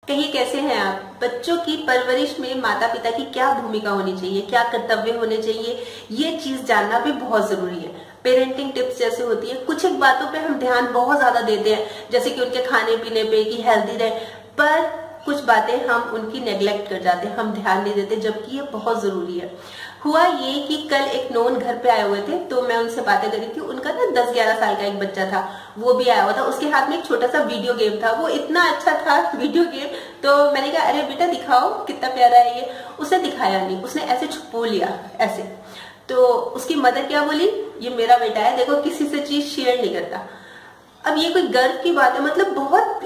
कहिए कैसे हैं आप? बच्चों की परवरिश में माता पिता की क्या भूमिका होनी चाहिए, क्या कर्तव्य होने चाहिए, ये चीज जानना भी बहुत जरूरी है। पेरेंटिंग टिप्स जैसे होती है, कुछ एक बातों पे हम ध्यान बहुत ज्यादा देते हैं, जैसे कि उनके खाने पीने पे कि हेल्दी रहे, पर कुछ बातें हम उनकी नेग्लेक्ट कर जाते हैं, हम ध्यान नहीं देते, जबकि ये बहुत जरूरी है। हुआ ये कि कल एक नोन घर पे आए हुए थे, तो मैं उनसे बातें करी थी। उनका ना 10-11 साल का एक बच्चा था, वो भी आया हुआ था। उसके हाथ में एक छोटा सा वीडियो गेम था, वो इतना अच्छा था वीडियो गेम। तो मैंने कहा अरे बेटा दिखाओ कितना प्यारा है ये। उसने दिखाया नहीं, उसने ऐसे छुपो लिया ऐसे। तो उसकी मदर क्या बोली, ये मेरा बेटा है, देखो किसी से चीज शेयर नहीं करता। अब ये कोई गर्व की बात है, मतलब बहुत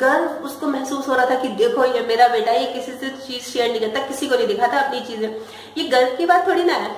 गर्व उसको महसूस हो रहा था कि देखो ये मेरा बेटा है, ये किसी से चीज शेयर नहीं करता, किसी को नहीं दिखाता अपनी चीजें। ये गर्व की बात थोड़ी ना है।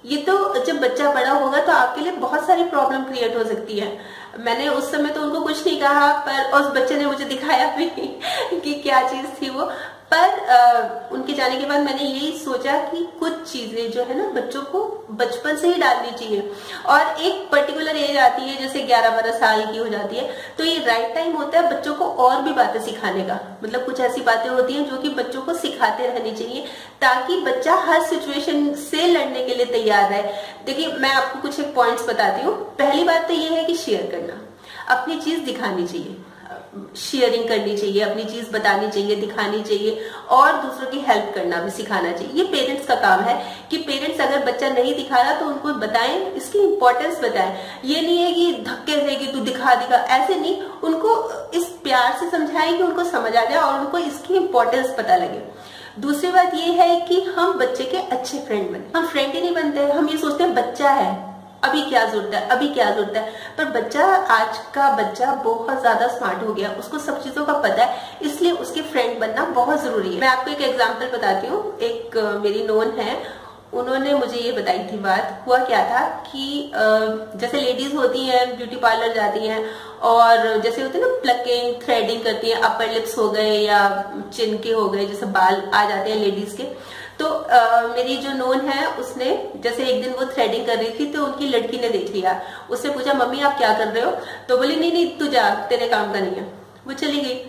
ये तो जब बच्चा बड़ा होगा तो आपके लिए बहुत सारी प्रॉब्लम क्रिएट हो सकती है। मैंने उस समय तो उनको कुछ नहीं कहा, पर उस बच्चे ने मुझे दिखाया भी कि क्या चीज थी वो। पर उनके जाने के बाद मैंने यही सोचा कि कुछ चीजें जो है ना बच्चों को बचपन से ही डालनी चाहिए। और एक पर्टिकुलर एज आती है, जैसे 11-12 साल की हो जाती है, तो ये राइट टाइम होता है बच्चों को और भी बातें सिखाने का। मतलब कुछ ऐसी बातें होती हैं जो कि बच्चों को सिखाते रहनी चाहिए, ताकि बच्चा हर सिचुएशन से लड़ने के लिए तैयार रहे। देखिए मैं आपको कुछ एक पॉइंट्स बताती हूँ। पहली बात तो ये है कि शेयर करना, अपनी चीज दिखानी चाहिए, शेयरिंग करनी चाहिए, अपनी चीज बतानी चाहिए, दिखानी चाहिए, और दूसरों की हेल्प करना भी सिखाना चाहिए। ये पेरेंट्स का काम है कि पेरेंट्स अगर बच्चा नहीं दिखा रहा तो उनको बताएं, इसकी इंपॉर्टेंस बताएं। ये नहीं है कि धक्के से कि तू दिखा, ऐसे नहीं। उनको इस प्यार से समझाएं कि उनको समझ आ जाए और उनको इसकी इंपॉर्टेंस पता लगे। दूसरी बात ये है कि हम बच्चे के अच्छे फ्रेंड बने। हम फ्रेंड ही नहीं बनते, हम ये सोचते हैं बच्चा है, अभी क्या जरूरत है, अभी क्या जरूरत है। पर बच्चा, आज का बच्चा बहुत ज्यादा स्मार्ट हो गया, उसको सब चीजों का पता है, इसलिए उसके फ्रेंड बनना बहुत जरूरी है। मैं आपको एक एग्जांपल बताती हूँ। एक मेरी नोन है, उन्होंने मुझे ये बताई थी बात। हुआ क्या था कि जैसे लेडीज होती हैं ब्यूटी पार्लर जाती हैं, और जैसे होते हैं ना प्लकिंग, थ्रेडिंग करती हैं, अपर लिप्स हो गए या चिन के हो गए, जैसे बाल आ जाते हैं लेडीज के। तो मेरी जो नोन है उसने, जैसे एक दिन वो थ्रेडिंग कर रही थी तो उनकी लड़की ने देख लिया। उससे पूछा मम्मी आप क्या कर रहे हो? तो बोली नहीं नहीं तू जा, तेरे काम का नहीं है। वो चली गई।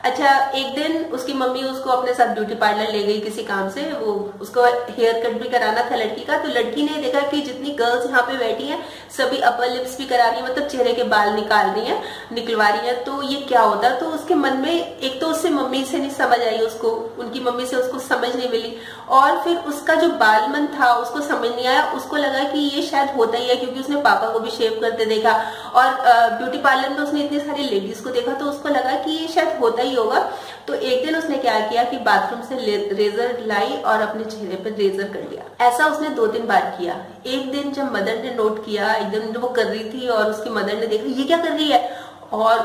अच्छा, एक दिन उसकी मम्मी उसको अपने साथ ब्यूटी पार्लर ले गई किसी काम से। वो उसको हेयर कट भी कराना था लड़की का। तो लड़की ने देखा कि जितनी गर्ल्स यहाँ पे बैठी हैं सभी अपर लिप्स भी करा रही है, मतलब चेहरे के बाल निकाल रही है, निकलवा रही है। तो ये क्या होता? तो उसके मन में एक तो उससे मम्मी से नहीं समझ आई, उसको उनकी मम्मी से उसको समझ नहीं मिली, और फिर उसका जो बाल मन था उसको समझ नहीं आया। उसको लगा कि ये शायद होता ही है, क्योंकि उसने पापा को भी शेव करते देखा, और ब्यूटी पार्लर में उसने इतनी सारी लेडीज को देखा, तो उसको लगा कि ये शायद होता ही होगा। तो एक दिन उसने क्या किया कि बाथरूम से रेजर लाई और अपने चेहरे पर रेजर कर लिया। ऐसा उसने 2-3 बार किया। एक दिन जब मदर ने नोट किया, एक दिन वो कर रही थी और उसकी मदर ने देखा ये क्या कर रही है, और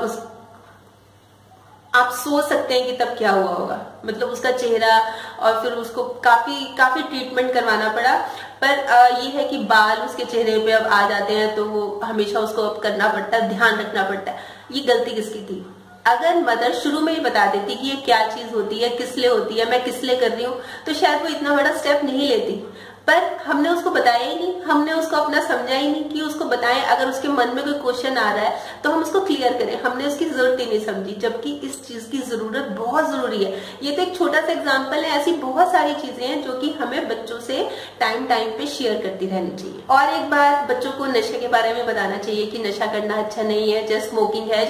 आप सोच सकते हैं कि तब क्या हुआ होगा। मतलब उसका चेहरा, और फिर उसको काफी ट्रीटमेंट करवाना पड़ा। पर ये है कि बाल उसके चेहरे पे अब आ जाते हैं, तो वो हमेशा उसको अब करना पड़ता है, ध्यान रखना पड़ता है। ये गलती किसकी थी? अगर मदर शुरू में ही बता देती कि ये क्या चीज होती है, किस लिए होती है, मैं किस लिए कर रही हूँ, तो शायद वो इतना बड़ा स्टेप नहीं लेती। पर हमने उसको बताया ही नहीं, हमने उसको अपना समझा ही नहीं कि उसको बताएं। अगर उसके मन में कोई क्वेश्चन आ रहा है तो हम उसको क्लियर करें, हमने उसकी जरूरत ही नहीं समझी, जबकि इस चीज की जरूरत बहुत जरूरी है। ये तो एक छोटा सा एग्जांपल है, ऐसी बहुत सारी चीजें हैं जो कि हमें बच्चों से टाइम पे शेयर करती रहनी चाहिए। और एक बात, बच्चों को नशे के बारे में बताना चाहिए कि नशा करना अच्छा नहीं है, जैसे स्मोकिंग है,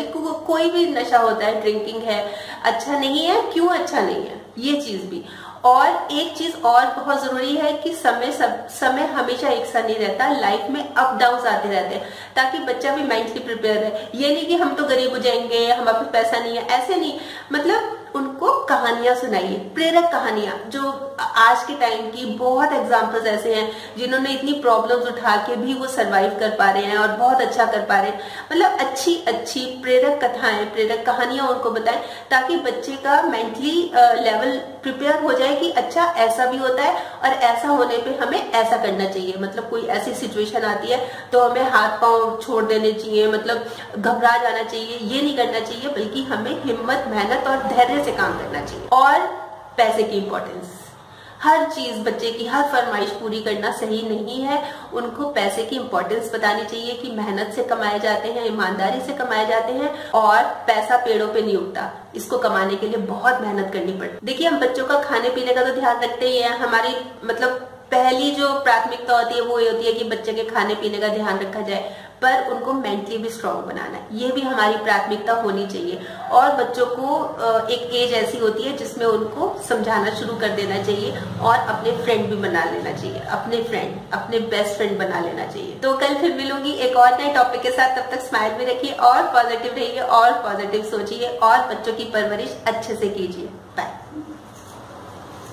कोई भी नशा होता है, ड्रिंकिंग है, अच्छा नहीं है। क्यों अच्छा नहीं है, ये चीज भी। और एक चीज और बहुत जरूरी है कि समय हमेशा एक सा नहीं रहता, लाइफ में अप डाउन आते रहते हैं, ताकि बच्चा भी मेंटली प्रिपेयर रहे। ये नहीं कि हम तो गरीब हो जाएंगे, हमारे पास पैसा नहीं है, ऐसे नहीं। मतलब उनको कहानियां सुनाइए, प्रेरक कहानियां, जो आज के टाइम की बहुत एग्जांपल्स ऐसे हैं जिन्होंने इतनी प्रॉब्लम्स उठा के भी वो सरवाइव कर पा रहे हैं और बहुत अच्छा कर पा रहे हैं। मतलब अच्छी अच्छी प्रेरक कथाएं, प्रेरक कहानियां उनको बताएं, ताकि बच्चे का मेंटली लेवल प्रिपेयर हो जाए कि अच्छा ऐसा भी होता है, और ऐसा होने पे हमें ऐसा करना चाहिए। मतलब कोई ऐसी सिचुएशन आती है तो हमें हाथ पांव छोड़ देने चाहिए, मतलब घबरा जाना चाहिए, ये नहीं करना चाहिए, बल्कि हमें हिम्मत, मेहनत और धैर्य से काम करना चाहिए। और पैसे की इंपॉर्टेंस, हर चीज बच्चे की हर फरमाइश पूरी करना सही नहीं है। उनको पैसे की इंपॉर्टेंस बतानी चाहिए कि मेहनत से कमाए जाते हैं, ईमानदारी से कमाए जाते हैं और पैसा पेड़ों पे नहीं उगता, इसको कमाने के लिए बहुत मेहनत करनी पड़ती। देखिए, हम बच्चों का खाने पीने का तो ध्यान रखते ही है। हमारी मतलब पहली जो प्राथमिकता होती है वो ये होती है कि बच्चे के खाने पीने का ध्यान रखा जाए, पर उनको मेंटली भी स्ट्रांग बनाना है, ये भी हमारी प्राथमिकता होनी चाहिए। और बच्चों को एक एज ऐसी होती है जिसमें उनको समझाना शुरू कर देना चाहिए और अपने फ्रेंड भी बना लेना चाहिए, अपने बेस्ट फ्रेंड बना लेना चाहिए। तो कल फिर मिलूंगी एक और नए टॉपिक के साथ। तब तक स्माइल भी रखिए और पॉजिटिव रहिए और पॉजिटिव सोचिए और बच्चों की परवरिश अच्छे से कीजिए। बाय।